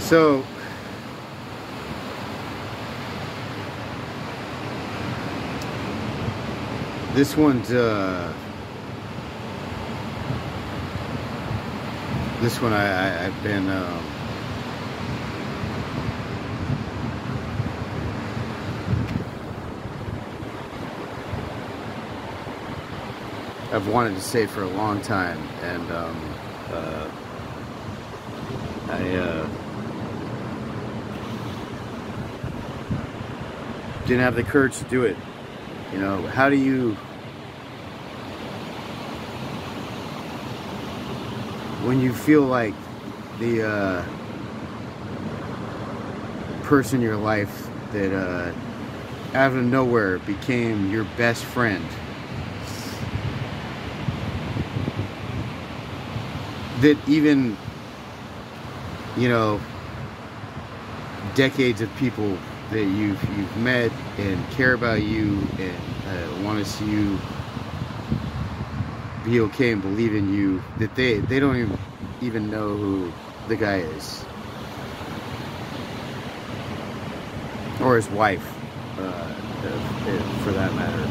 So this one's this one I've been I've wanted to say for a long time, and I didn't have the courage to do it. You know, how do you, when you feel like the person in your life that out of nowhere became your best friend, that even, you know, decades of people that you've met and care about you and want to see you be okay and believe in you, that they don't even know who the guy is, or his wife, for that matter,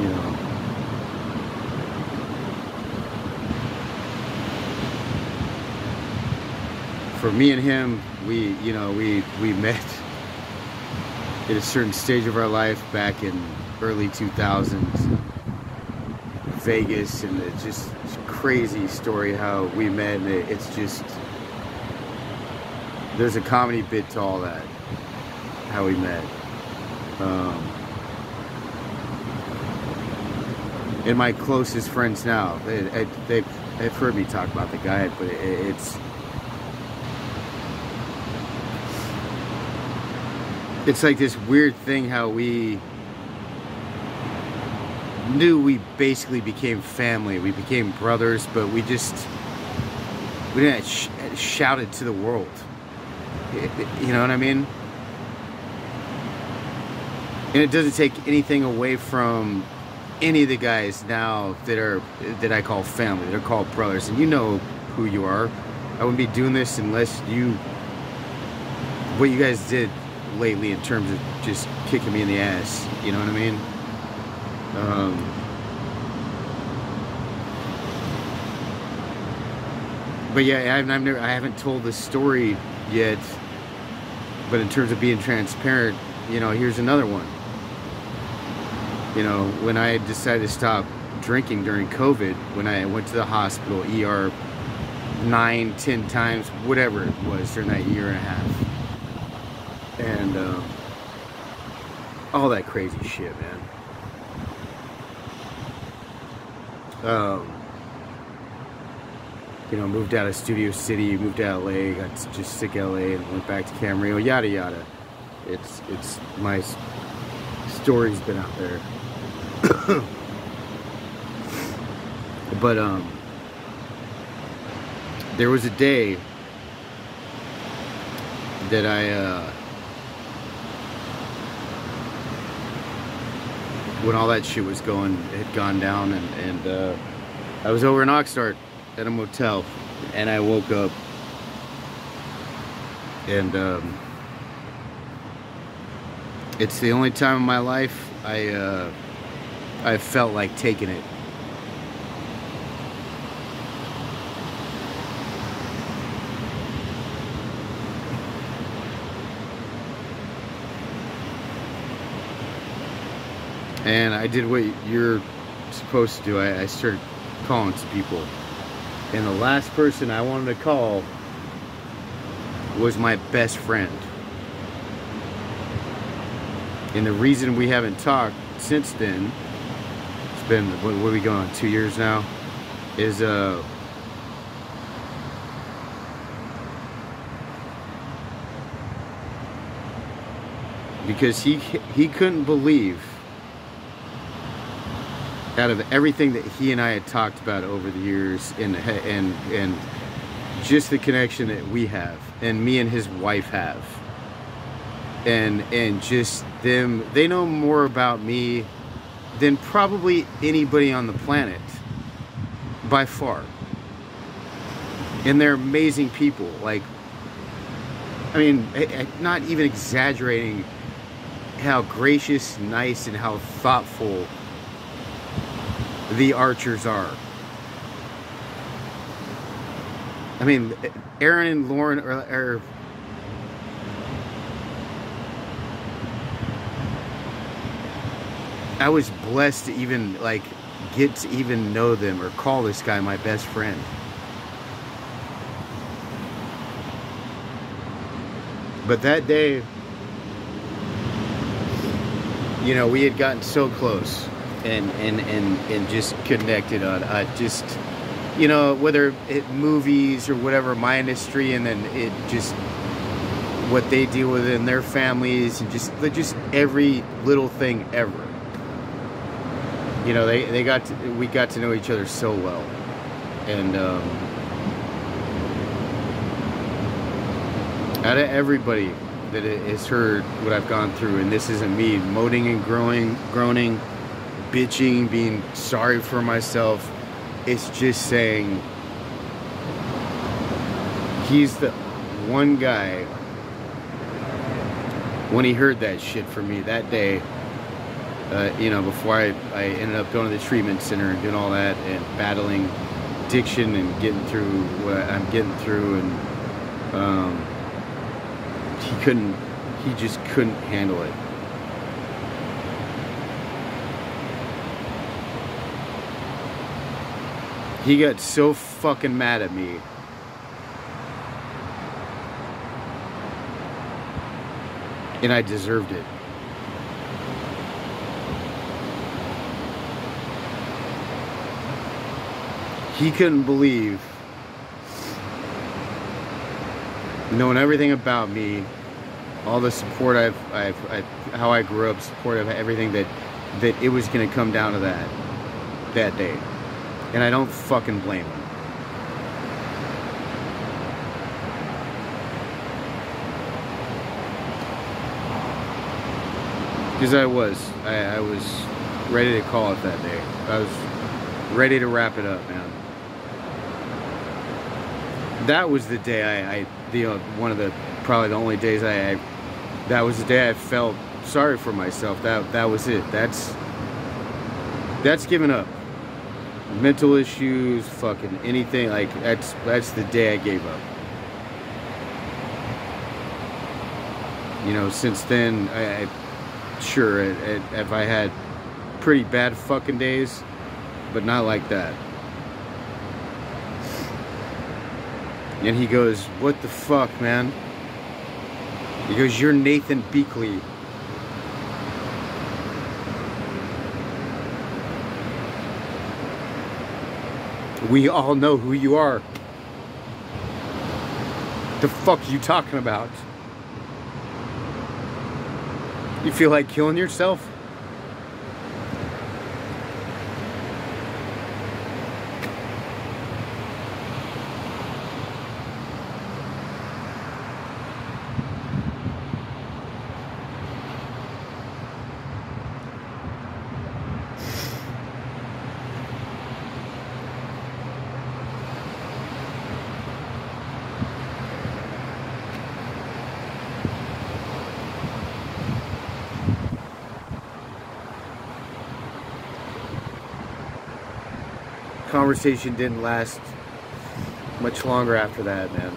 you know. For me and him, we met at a certain stage of our life back in early 2000s, Vegas, and it's just crazy story how we met. And it's just, there's a comedy bit to all that, how we met. And my closest friends now, they've heard me talk about the guy, but it's like this weird thing how we knew we basically became family. We became brothers, but we didn't shout it to the world. You know what I mean? And it doesn't take anything away from any of the guys now that I call family. They're called brothers, and you know who you are. I wouldn't be doing this unless what you guys did lately in terms of just kicking me in the ass, you know what I mean? But yeah, I haven't told this story yet, but in terms of being transparent, you know, here's another one. You know, when I decided to stop drinking during COVID, when I went to the hospital, ER 9-10 times, whatever it was, during that year and a half. And all that crazy shit, man. You know, moved out of Studio City, moved to LA, got just sick of LA, and went back to Camarillo, yada yada. It's my story's been out there. But there was a day that when all that shit was had gone down, and I was over in Oxnard at a motel, and I woke up, and it's the only time in my life I felt like taking it. And I did what you're supposed to do. I started calling to people. And the last person I wanted to call was my best friend. And the reason we haven't talked since then, it's been, what are we going on, 2 years now, is because he couldn't believe, out of everything that he and I had talked about over the years, and just the connection that we have, and me and his wife have, and just them, they know more about me than probably anybody on the planet, by far. And they're amazing people. Like, I mean, not even exaggerating how gracious, nice, and how thoughtful the Archers are. I mean, Aaron and Lauren are I was blessed to even, like, get to even know them or call this guy my best friend. But that day, you know, we had gotten so close and just connected on just, you know, whether it movies or whatever, my industry, and then it just what they deal with in their families, and just every little thing ever. You know, we got to know each other so well, and out of everybody that has heard what I've gone through, and this isn't me moaning and groaning, bitching, being sorry for myself. It's just saying he's the one guy, when he heard that shit from me that day, you know, before I ended up going to the treatment center and doing all that and battling addiction and getting through what I'm getting through, and he just couldn't handle it. He got so fucking mad at me. And I deserved it. He couldn't believe, knowing everything about me, all the support how I grew up, support of everything, that it was going to come down to that day. And I don't fucking blame him. Because I was ready to call it that day. I was ready to wrap it up, man. That was the day probably the only days that was the day I felt sorry for myself. That was it. That's giving up. Mental issues, fucking anything, like that's the day I gave up. You know, since then, sure, if I had pretty bad fucking days, but not like that. And he goes, "What the fuck, man?" He goes, "You're Nathan Beakley." We all know who you are. The fuck are you talking about? You feel like killing yourself? Conversation didn't last much longer after that, man.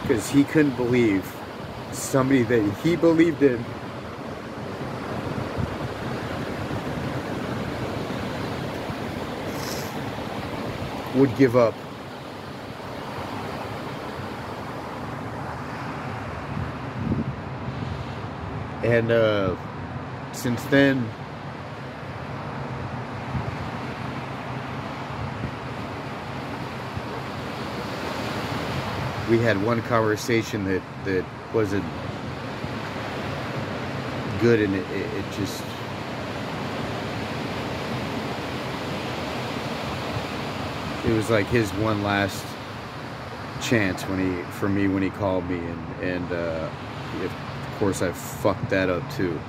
Because he couldn't believe somebody that he believed in would give up. And since then, we had one conversation that wasn't good, and it just, it was like his one last chance for me when he called me, and of course I fucked that up too.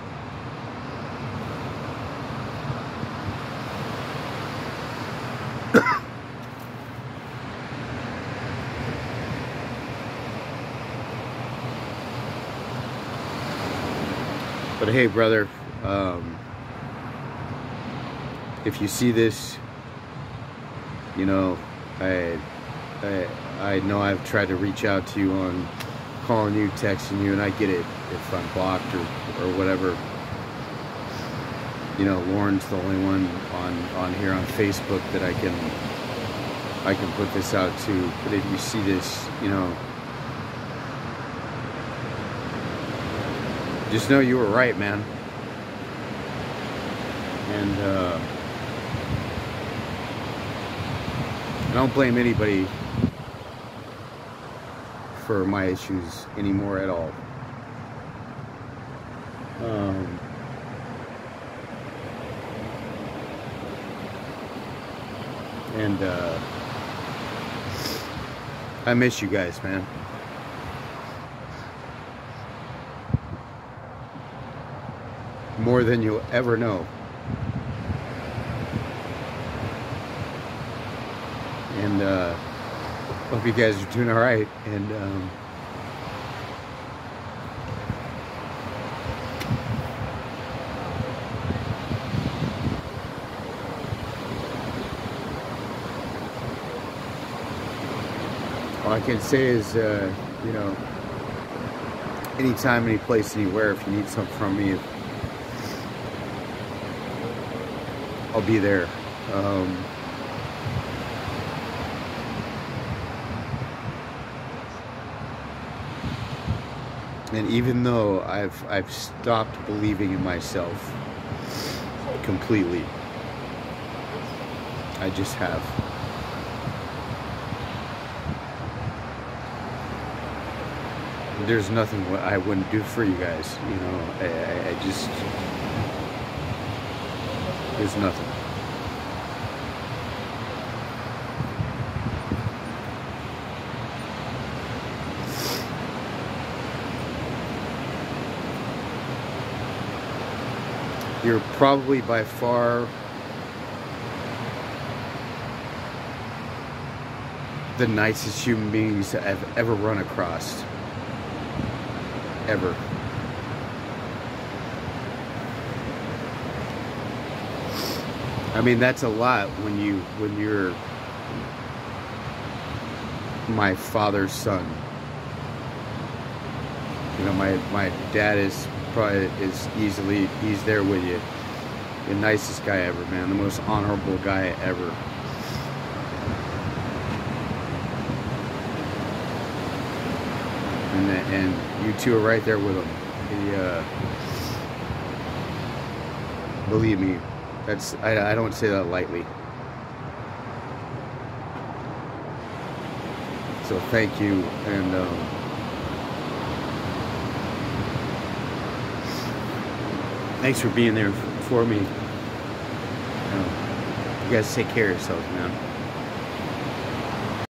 But hey, brother, if you see this, you know, I know I've tried to reach out to you on calling you, texting you, and I get it if I'm blocked or whatever. You know, Lauren's the only one on here on Facebook that I can put this out to. But if you see this, you know, just know you were right, man. And I don't blame anybody for my issues anymore at all. And I miss you guys, man. More than you'll ever know. And hope you guys are doing all right. And all I can say is, you know, anytime, any place, anywhere, if you need something from me, I'll be there. And even though I've stopped believing in myself completely, I just have. There's nothing I wouldn't do for you guys, you know. I just, there's nothing. You're probably by far the nicest human beings I've ever run across. Ever. I mean, that's a lot when you're my father's son. You know, my dad is probably he's there with you. The nicest guy ever, man. The most honorable guy ever. And you two are right there with him. Believe me, I don't say that lightly. So thank you, and thanks for being there for me. You guys take care of yourselves, man.